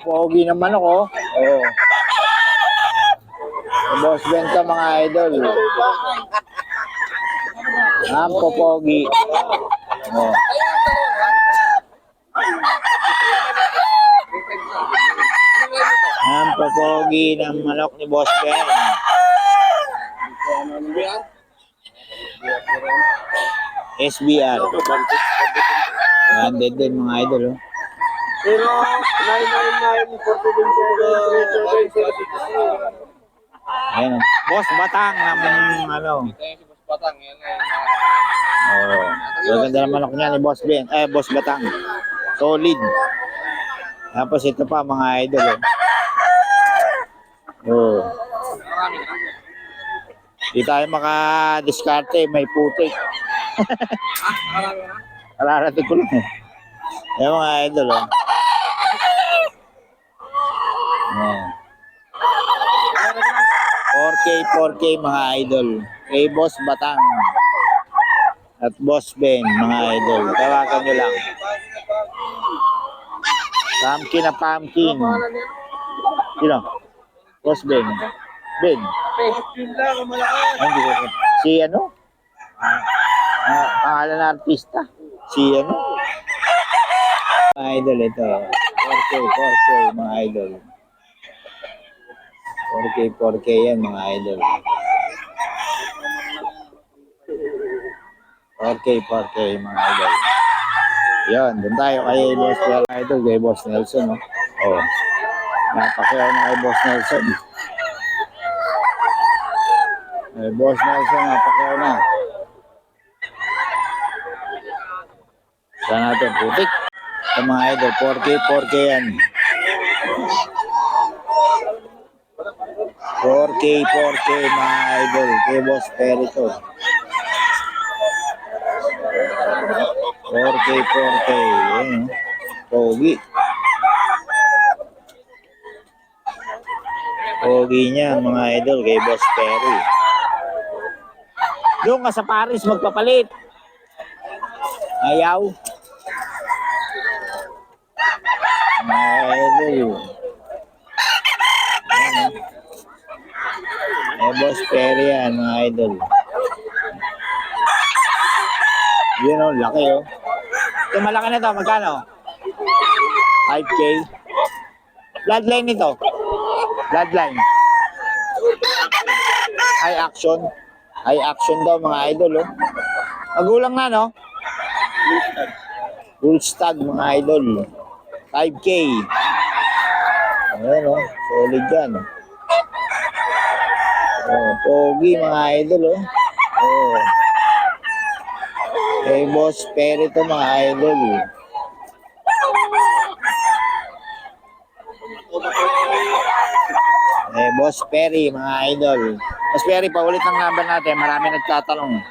Pogi ng manok, oh. Oh. Boss Benta, mga idol. Ang popogi. Oh. Ang popogi ng manok ni Boss Ben. SBR. Banded din, mga idol, oh. 0999-42-777. Ayan, Boss Batang ng ano. Oh. So, ganda ng manok niya ni Boss Ben. Boss Batang. Solid. Tapos ito pa, mga idol, oh. Oh. Di tayo maka-diskarte, may putik. Alarating ko lang, eh. Ayan, mga idol, oh. Ayan. 4K mga idol. Kay Boss Batang at Boss Ben, mga idol. Tawagan nyo lang. Pumpkin na pumpkin. Sino? Boss Ben. Ben. Ay, hindi ko. Si ano? Pangalan na artista. Si ano? Mga idol, ito. 4K mga idol. 4K yan, mga idol. 4K mga idol. Yan, dun tayo kay Boss Idol, kay Boss Nelson, oh. Oh. Napakyaw na kay Boss Nelson. Boss Nelson, napakyaw na. Saan natin, putik. Ito, mga idol, 4K yan. 4K mga idol, kay Boss Perito. 4K, yan, pogi. Pogi niya, mga idol, kay Boss Perry. Doon ka sa Paris magpapalit. Ayaw. Mga idol. Boss Perry yan, mga idol. Yun, oh, laki, oh. Ito, malaki na ito. Magkano? 5K. Bloodline nito. Bloodline. High action. High action daw, mga idol, oh. Magulang na, no? Full stag, mga idol. 5K. Ayan, oh. Solid yan. Oh, pogi, mga idol, oh. Oh. Kay Boss Perito, mga idol. Boss Perry, mga idol. Boss Perry, paulit ang number natin. Marami nagtatanong.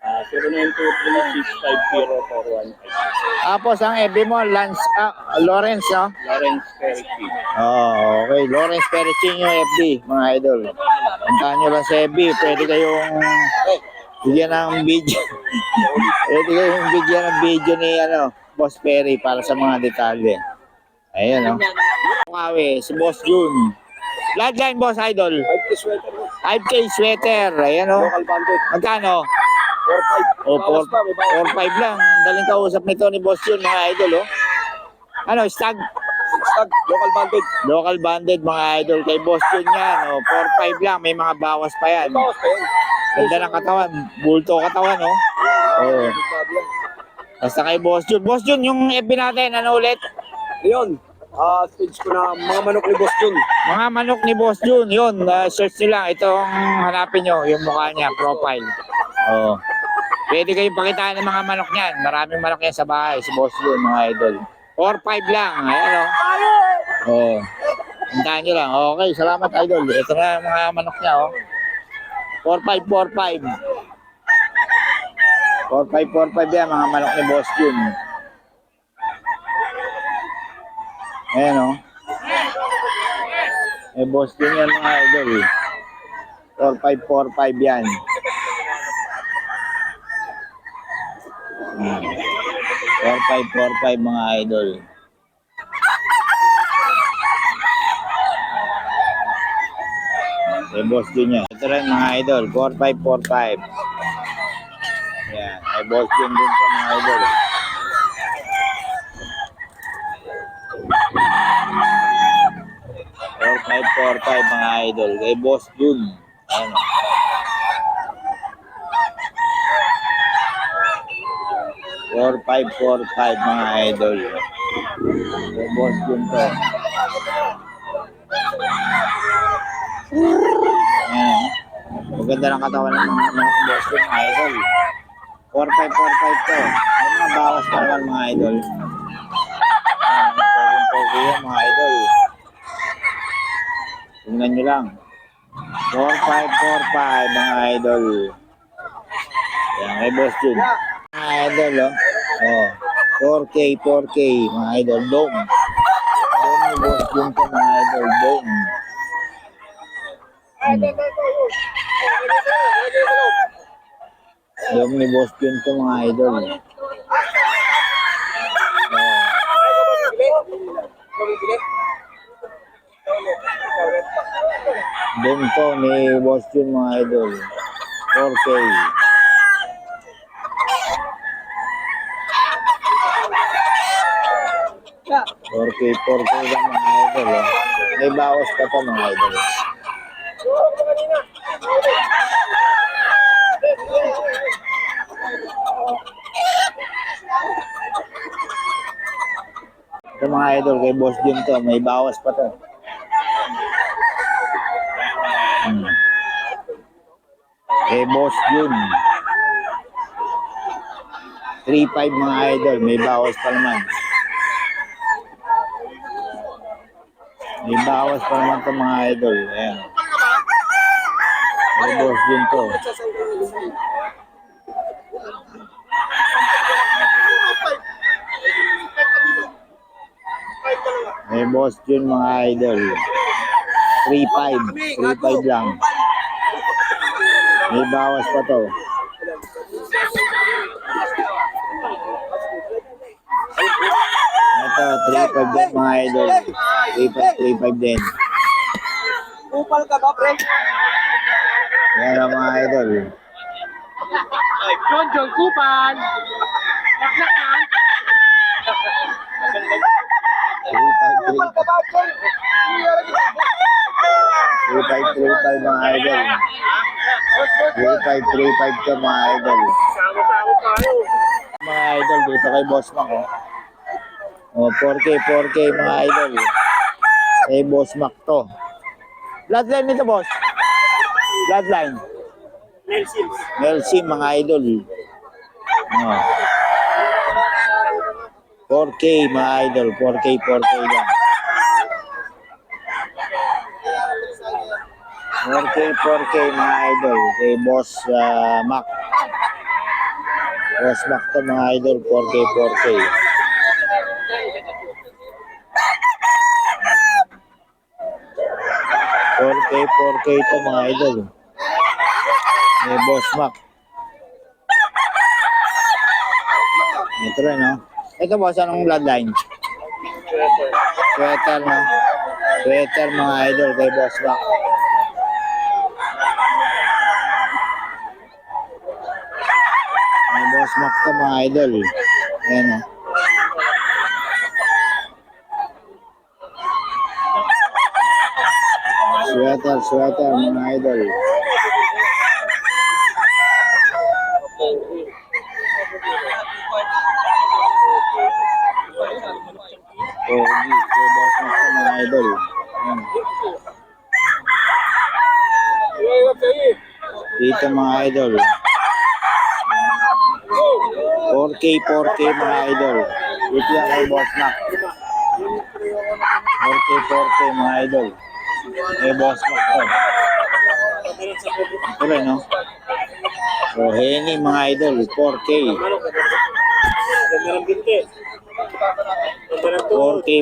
0923-650-415. Tapos ang FB mo, Lawrence, no? Lawrence Perichin. Oh, okay. Lawrence Perichin yung FB, mga idol. Puntahan nyo lang sa FB. Pwede kayong bigyan ng video. Pwede kayong bigyan ng video ni Boss Perry para sa mga detalye. Ayan, no? Kawi, si Boss June. Bloodline, Boss Idol. 5K sweater. 5K sweater. Ayan, no? Local banded. Magkano? 4-5. O, 4-5 lang. Daling kausap nito ni Boss June, mga idol, oh. Ano, stag? Stag. Local banded. Local banded, mga idol. Kay Boss June yan, oh. 4-5 lang. May mga bawas pa yan. Bawas pa yan. Ganda ng katawan. Bulto katawan, oh. Oh. Basta kay Boss June. Boss June, yung FB natin, ano ulit? Yun. Page ko na mga manok ni Boss Jun. Mga manok ni Boss June, yun. Search nyo lang. Itong hanapin nyo, yung mukha niya, profile. Oh. Pwede kayong pakitaan ng mga manok niyan. Maraming manok yan sa bahay, si Boss June, mga idol. 4-5 lang. Ayan, oh. Oh. Puntahan nyo lang. Okay, salamat, idol. Ito na mga manok niya, oh. 4-5 yan, mga manok ni Boss June. Ayan, oh. Boss June yan, mga idol. 4-5 yan. 4-5 mga idol. Kay Boss Jun yan. Ito rin mga idol, 4545. Yan, kay Boss Jun din po mga idol. Four five four five mga idol, kay Boss Jun. Ayan. 4545 mga idol. Kay Boss Jun to. Ayan. Maganda ng katawan ng mga Boss Jun mga idol. 4545 to. May mga bawas pa naman mga idol. Pogi yan mga idol. Tingnan nyo lang. 4545 mga idol. Yan, kay Boss Jun. Mga idol, oh. Oh. 4K, 4K, mga idol. Dome. Dome ni Boss Jun to mga idol. Dome. Dome ni Boss Jun to mga idol. Oh. Dome to ni Boss Jun mga idol. 4K. 4K, 4K lang mga idol. Oh. May bawas pa to mga idol. Ito mga idol, kay Boss Jun to. May bawas pa to. Kay Boss Jun. 3.5 mga idol. May bawas pa naman. May bawas pa naman to mga idol. Ayan. Kay Boss Jun to. May Boss Jun mga idol. 3.5. 3.5 lang. May bawas pa to. Ito, 3.5 din mga idol. 3.5 din. Kupal ka ba, pre? Yan ang mga idol. John Kupal! Naknakan! 3.5 ka ba, John? 3.5 mga idol. 3.5 to mga idol. Sama-sama tayo. Mga idol, dito kay Boss Mac, oh. Oh, 4K mga idol. Kay Boss Mac to. Bloodline nito, boss. Bloodline. Nelsim mga idol. Oh. 4K mga idol. 4K lang. 4K mga idol. Kay Boss Mac. Boss Mac to mga idol. 4K. 4K to mga idol. May Boss Mac. Ito rin, no? Ito, boss, anong bloodline? Sweater, no? Sweater mga idol kay Boss Mac. May Boss Mac to mga idol. Ayan, no? Sweater mga idol. Pogi, kay Boss Mac to mga idol. Ayan. Dito mga idol. 4K mga idol. Dito yan kay Boss Mac. 4K mga idol. Kay Boss Mac to. Ito rin, no? So, Henny mga idol, 4K.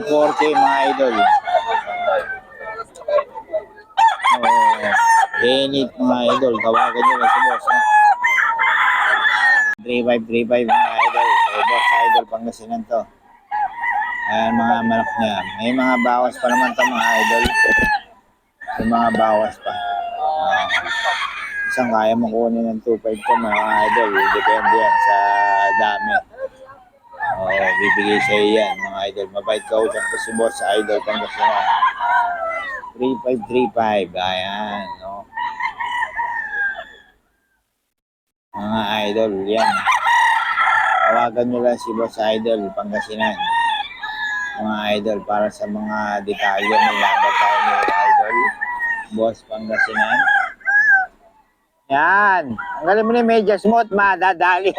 4K mga idol. Oh, Henny mga idol, tawagan nyo na si Boss, no? 3535 mga idol. Kay Boss Idol, Pangasinan to. Ayan mga manok niya. May mga bawas pa naman to mga idol. May mga bawas pa. Isang kaya mo kunin ng 2.5 ko mga idol. Depende yan sa dami. Bibigay sa yan mga idol. Mabait ka usap ko si Boss Idol Pangasinan. 3535. Ayan. No? Mga idol. Yan. Tawagan nyo lang si Boss Idol Pangasinan. Mga idol para sa mga detalye ng laban tayo ni Idol. Boss Pangasinan. Yan. Ang galing mo na yung medyas mo at madadali.